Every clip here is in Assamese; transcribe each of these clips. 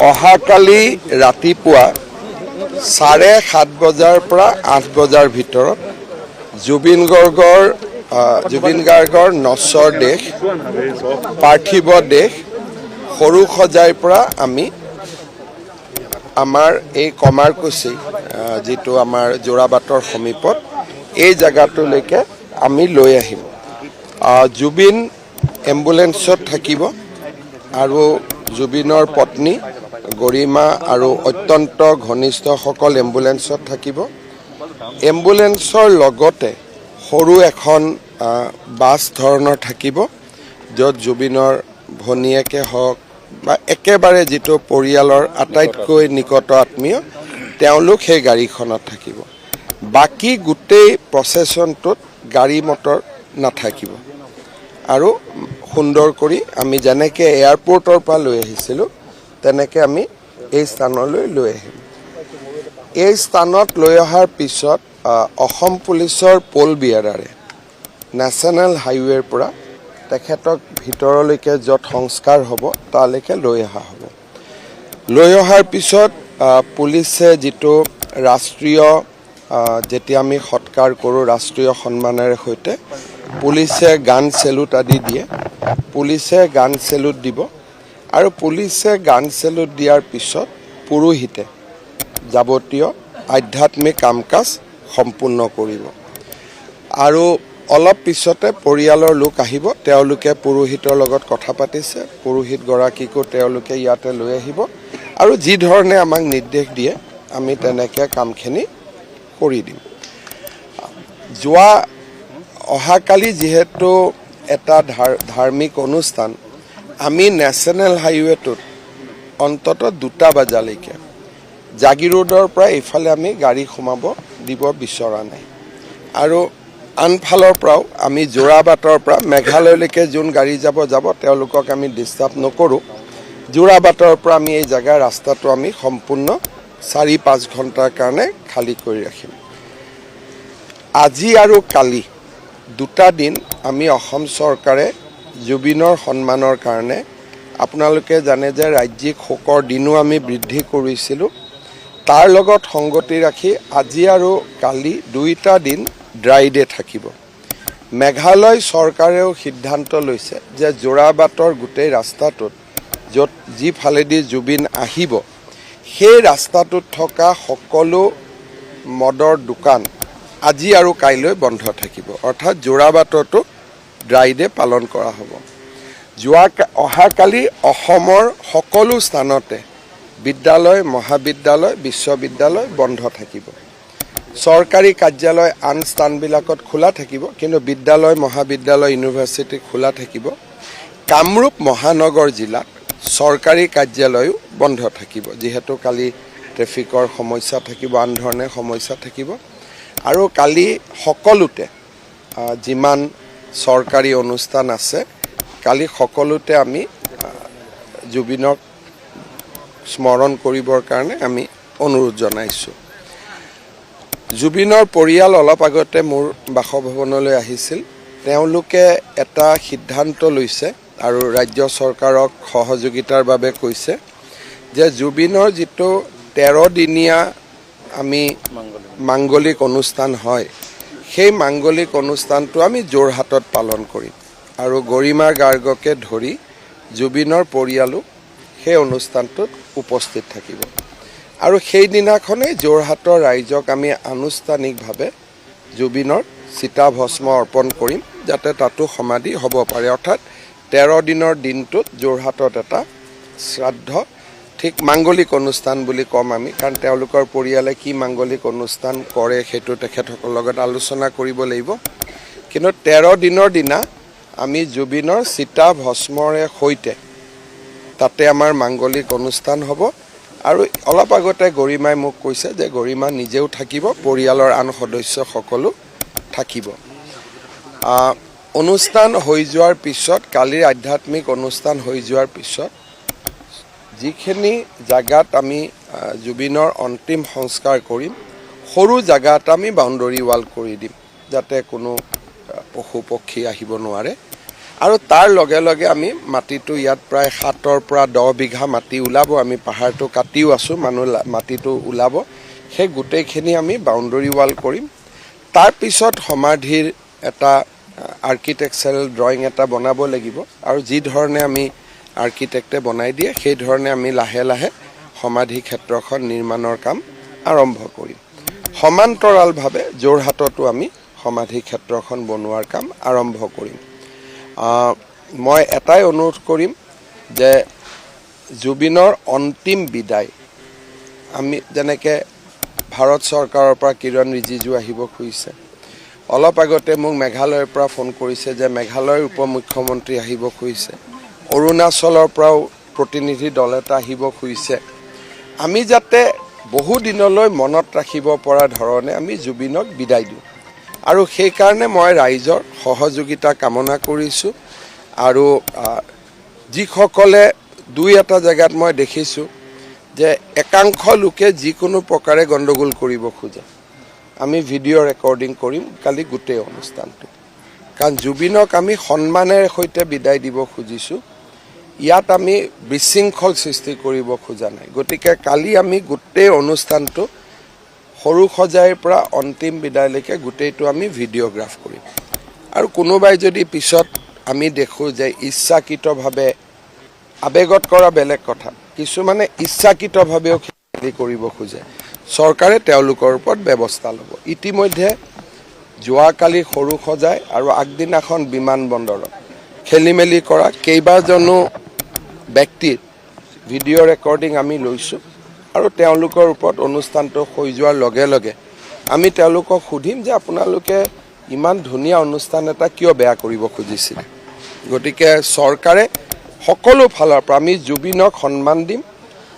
অহাকালি ৰাতিপুৱা 7:30 বজাৰ পৰা 8 বজাৰ ভিতৰত জুবিন গাৰ্গৰ নশ্বৰ দেশ পাৰ্থিৱ দেশ সৰু সজাইৰ পৰা আমি আমাৰ এই কমাৰকুছি যিটো আমাৰ যোৰাবাটৰ সমীপত এই জায়গাটোলৈকে আমি লৈ আহিম। জুবিন এম্বুলেন্সত থাকিব আৰু জুবিনৰ পত্নী গৰিমা আৰু অত্যন্ত ঘনিষ্ঠসকল এম্বুলেন্সত থাকিব। এম্বুলেন্সৰ লগতে সৰু এখন বাছ ধৰণৰ থাকিব, য'ত জুবিনৰ ভনীয়েকে হওক বা একেবাৰে যিটো পৰিয়ালৰ আটাইতকৈ নিকট আত্মীয় তেওঁলোক সেই গাড়ীখনত থাকিব। বাকী গোটেই প্ৰচেছনটোত গাড়ী মটৰ নাথাকিব আৰু সুন্দৰ কৰি আমি যেনেকৈ এয়াৰপৰ্টৰ পৰা লৈ আহিছিলোঁ তেনেকৈ আমি এই স্থানলৈ লৈ আহিম। এই স্থানত লৈ অহাৰ পিছত অসম পুলিচৰ পোল বিয়াৰাৰে নেশ্যনেল হাইৱেৰ পৰা তেখেতক ভিতৰলৈকে য'ত সংস্কাৰ হ'ব তালৈকে লৈ অহা হ'ব। লৈ অহাৰ পিছত পুলিচে যিটো ৰাষ্ট্ৰীয় যেতিয়া আমি সৎকাৰ কৰোঁ ৰাষ্ট্ৰীয় সন্মানেৰে সৈতে পুলিচে গান চেলুট আদি দিয়ে। পুলিচে গান চেলুট দিব আৰু পুলিচে গান চেলুট দিয়াৰ পিছত পুৰোহিতে যাৱতীয় আধ্যাত্মিক কাম কাজ সম্পূৰ্ণ কৰিব আৰু অলপ পিছতে পৰিয়ালৰ লোক আহিব। তেওঁলোকে পুৰোহিতৰ লগত কথা পাতিছে, পুৰোহিতগৰাকীকো তেওঁলোকে ইয়াতে লৈ আহিব আৰু যি ধৰণে আমাক নিৰ্দেশ দিয়ে আমি তেনেকৈ কামখিনি কৰি দিম। অহাকালি যিহেতু এটা ধাৰ্মিক অনুষ্ঠান, আমি নেশ্যনেল হাইৱেটোত অন্ততঃ 2টা বজালৈকে জাগিৰোডৰ পৰা এইফালে আমি গাড়ী সোমাব দিব বিচৰা নাই আৰু আনফালৰ পৰাও আমি যোৰাবাটৰ পৰা মেঘালয়লৈকে যোন গাড়ী যাব তেওঁলোকক আমি ডিষ্টাৰ্ব নকৰোঁ। যোৰাবাটৰ পৰা আমি এই জেগাৰ ৰাস্তাটো আমি সম্পূৰ্ণ 4-5 ঘণ্টাৰ কাৰণে খালী কৰি ৰাখিম। আজি আৰু কালি 2টা দিন আমি অসম চৰকাৰে জুবিনৰ সন্মানৰ কাৰণে আপোনালোকে জানে যে ৰাজ্যিক শোকৰ দিনো আমি বৃদ্ধি কৰিছিলোঁ। তাৰ লগত সংগতি ৰাখি আজি আৰু কালি 2টা দিন ড্ৰাই ডে থাকিব। মেঘালয় চৰকাৰেও সিদ্ধান্ত লৈছে যে যোৰাবাটৰ গোটেই ৰাস্তাটোত য'ত যিফালেদি জুবিন আহিব সেই ৰাস্তাটোত থকা সকলো মদৰ দোকান আজি আৰু কাইলৈ বন্ধ থাকিব। অৰ্থাৎ যোৰাবাটতো ড্ৰাই ডে পালন কৰা হ'ব। অহাকালি অসমৰ সকলো স্থানতে বিদ্যালয়, মহাবিদ্যালয়, বিশ্ববিদ্যালয় বন্ধ থাকিব। চৰকাৰী কাৰ্যালয় আন স্থানবিলাকত খোলা থাকিব, কিন্তু বিদ্যালয়, মহাবিদ্যালয়, ইউনিভাৰ্চিটি খোলা থাকিব। কামৰূপ মহানগৰ জিলাত চৰকাৰী কাৰ্যালয়ো বন্ধ থাকিব, যিহেতু কালি ট্ৰেফিকৰ সমস্যা থাকিব, আন ধৰণে সমস্যা থাকিব। আৰু কালি সকলোতে যিমান চৰকাৰী অনুষ্ঠান আছে কালি সকলোতে আমি জুবিনক স্মৰণ কৰিবৰ কাৰণে আমি অনুৰোধ জনাইছোঁ। জুবিনৰ পৰিয়াল অলপ আগতে মোৰ বাসভৱনলৈ আহিছিল। তেওঁলোকে এটা সিদ্ধান্ত লৈছে আৰু ৰাজ্য চৰকাৰক সহযোগিতাৰ বাবে কৈছে যে জুবিনৰ যিটো 13 দিনীয়া আমি মাংগলিক অনুষ্ঠান হয় সেই মাংগলিক অনুষ্ঠানটো আমি যোৰহাটত পালন কৰিম আৰু গৰিমা গাৰ্গকে ধৰি জুবিনৰ পৰিয়ালো সেই অনুষ্ঠানটোত উপস্থিত থাকিব আৰু সেইদিনাখনেই যোৰহাটৰ ৰাইজক আমি আনুষ্ঠানিকভাৱে জুবিনৰ চিতাভস্ম অৰ্পণ কৰিম, যাতে তাতো সমাধি হ'ব পাৰে। অৰ্থাৎ 13 দিনৰ দিনটোত যোৰহাটত এটা শ্ৰাদ্ধ, ঠিক মাংগলিক অনুষ্ঠান বুলি ক'ম আমি, কাৰণ তেওঁলোকৰ পৰিয়ালে কি মাংগলিক অনুষ্ঠান কৰে সেইটো তেখেতসকলৰ লগত আলোচনা কৰিব লাগিব। কিন্তু 13 দিনৰ দিনা আমি জুবিনৰ চিতাভস্মৰে সৈতে তাতে আমাৰ মাংগলিক অনুষ্ঠান হ'ব আৰু অলপ আগতে গৰিমাই মোক কৈছে যে গৰিমা নিজেও থাকিব, পৰিয়ালৰ আন সদস্য সকলো থাকিব। অনুষ্ঠান হৈ যোৱাৰ পিছত, কালিৰ আধ্যাত্মিক অনুষ্ঠান হৈ যোৱাৰ পিছত যিখিনি জাগাত আমি জুবিনৰ অন্তিম সংস্কাৰ কৰিম, সৰু জাগা এটা আমি বাউণ্ডৰী ৱাল কৰি দিম, যাতে কোনো পশু পক্ষী আহিব নোৱাৰে। আৰু তাৰ লগে লগে আমি মাটিটো ইয়াত প্ৰায় 7ৰ পৰা 10 বিঘা মাটি ওলাব। আমি পাহাৰটো কাটিও আছোঁ, মানুহ মাটিটো ওলাব। সেই গোটেইখিনি আমি বাউণ্ডৰী ৱাল কৰিম। তাৰ পিছত সমাধিৰ এটা আৰ্কিটেকচাৰেল ড্ৰয়িং এটা বনাব লাগিব, আৰু যি ধৰণে আমি আৰ্কিটেক্টে বনাই দিয়ে সেই ধৰণে আমি লাহে লাহে সমাধি ক্ষেত্ৰখন নিৰ্মাণৰ কাম আৰম্ভ কৰিম। সমান্তৰালভাৱে যোৰহাটতো আমি সমাধি ক্ষেত্ৰখন বনোৱাৰ কাম আৰম্ভ কৰিম। মই এটাই অনুৰোধ কৰিম যে জুবিনৰ অন্তিম বিদায়, আমি যেনেকৈ ভাৰত চৰকাৰৰ পৰা কিৰণ ৰিজিজু আহিব খুজিছে, অলপ আগতে মোক মেঘালয়ৰ পৰা ফোন কৰিছে যে মেঘালয়ৰ উপ মুখ্যমন্ত্ৰী আহিব খুজিছে, অৰুণাচলৰ পৰাও প্ৰতিনিধি দল এটা আহিব খুজিছে। আমি যাতে বহু দিনলৈ মনত ৰাখিব পৰা ধৰণে আমি জুবিনক বিদায় দিওঁ, আৰু সেইকাৰণে মই ৰাইজৰ সহযোগিতা কামনা কৰিছোঁ। আৰু যিসকলে দুই এটা জেগাত মই দেখিছোঁ যে একাংশ লোকে যিকোনো প্ৰকাৰে গণ্ডগোল কৰিব খোজে, আমি ভিডিঅ' ৰেকৰ্ডিং কৰিম কালি গোটেই অনুষ্ঠানটো, কাৰণ জুবিনক আমি সন্মানেৰে সৈতে বিদায় দিব খুজিছোঁ। ইয়াত আমি বিশৃংখল সৃষ্টি কৰিব খোজা নাই। গতিকে কালি আমি গোটেই অনুষ্ঠানটো সৰু সজাইৰ পৰা অন্তিম বিদায়লৈকে গোটেইটো আমি ভিডিঅ'গ্ৰাফ কৰিম। আৰু কোনোবাই যদি পিছত আমি দেখোঁ যে ইচ্ছাকৃতভাৱে, আৱেগত কৰা বেলেগ কথা, কিছুমানে ইচ্ছাকৃতভাৱেও খেলি কৰিব খোজে, চৰকাৰে তেওঁলোকৰ ওপৰত ব্যৱস্থা ল'ব। ইতিমধ্যে যোৱাকালি সৰু সজাই আৰু আগদিনাখন বিমানবন্দৰত খেলি মেলি কৰা কেইবাজনো ব্যক্তিৰ ভিডিঅ' ৰেকৰ্ডিং আমি লৈছোঁ, আৰু তেওঁলোকৰ ওপৰত অনুষ্ঠানটো হৈ যোৱাৰ লগে লগে আমি তেওঁলোকক সুধিম যে আপোনালোকে ইমান ধুনীয়া অনুষ্ঠান এটা কিয় বেয়া কৰিব খুজিছিলে। গতিকে চৰকাৰে সকলো ফালৰ পৰা আমি জুবিনক সন্মান দিম,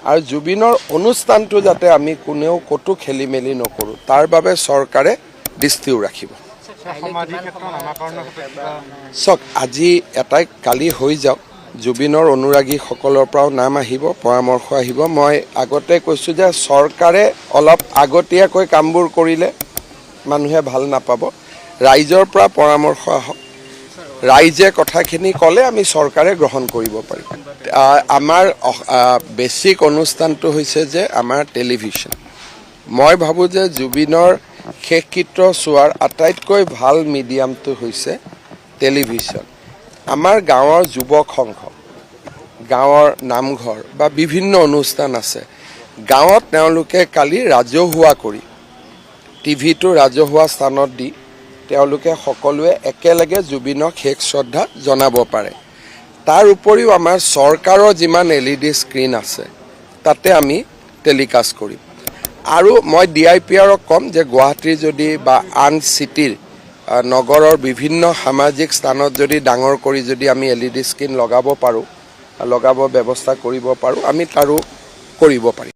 আৰু জুবিনৰ অনুষ্ঠানটো যাতে আমি কোনেও ক'তো খেলি মেলি নকৰোঁ তাৰ বাবে চৰকাৰে দৃষ্টিও ৰাখিব। চাওক, আজি এটাই কালি হৈ যাওক, জুবিনৰ অনুৰাগীসকলৰ পৰাও নাম আহিব, পৰামৰ্শ আহিব। মই আগতে কৈছোঁ যে চৰকাৰে অলপ আগতীয়াকৈ কামবোৰ কৰিলে মানুহে ভাল নাপাব। ৰাইজৰ পৰা পৰামৰ্শ আহক, ৰাইজে কথাখিনি ক'লে আমি চৰকাৰে গ্ৰহণ কৰিব পাৰিম। আমাৰ বেছিক অনুষ্ঠানটো হৈছে যে আমাৰ টেলিভিশ্যন। মই ভাবোঁ যে জুবিনৰ শেষকৃত্য চোৱাৰ আটাইতকৈ ভাল মিডিয়ামটো হৈছে টেলিভিশ্যন। আমাৰ গাঁৱৰ যুৱক সংঘ, গাঁৱৰ নামঘৰ বা বিভিন্ন অনুষ্ঠান আছে, গাঁৱত তেওঁলোকে কালি ৰাজহুৱা কৰি টিভিটো ৰাজহুৱা স্থানত দি তেওঁলোকে সকলোৱে একেলগে জুবিনক শেষ শ্ৰদ্ধা জনাব পাৰে। তাৰ উপৰিও আমাৰ চৰকাৰৰ যিমান LED স্ক্ৰীণ আছে তাতে আমি টেলিকাষ্ট কৰিম। আৰু মই DIPRক ক'ম যে গুৱাহাটীৰ যদি বা আন চিটিৰ নগৰৰ বিভিন্ন সামাজিক স্থানত যদি ডাঙৰ কৰি যদি আমি LED স্ক্ৰীণ লগাব পাৰোঁ, লগাব ব্যৱস্থা কৰিব পাৰোঁ, আমি তাৰো কৰিব পাৰিম।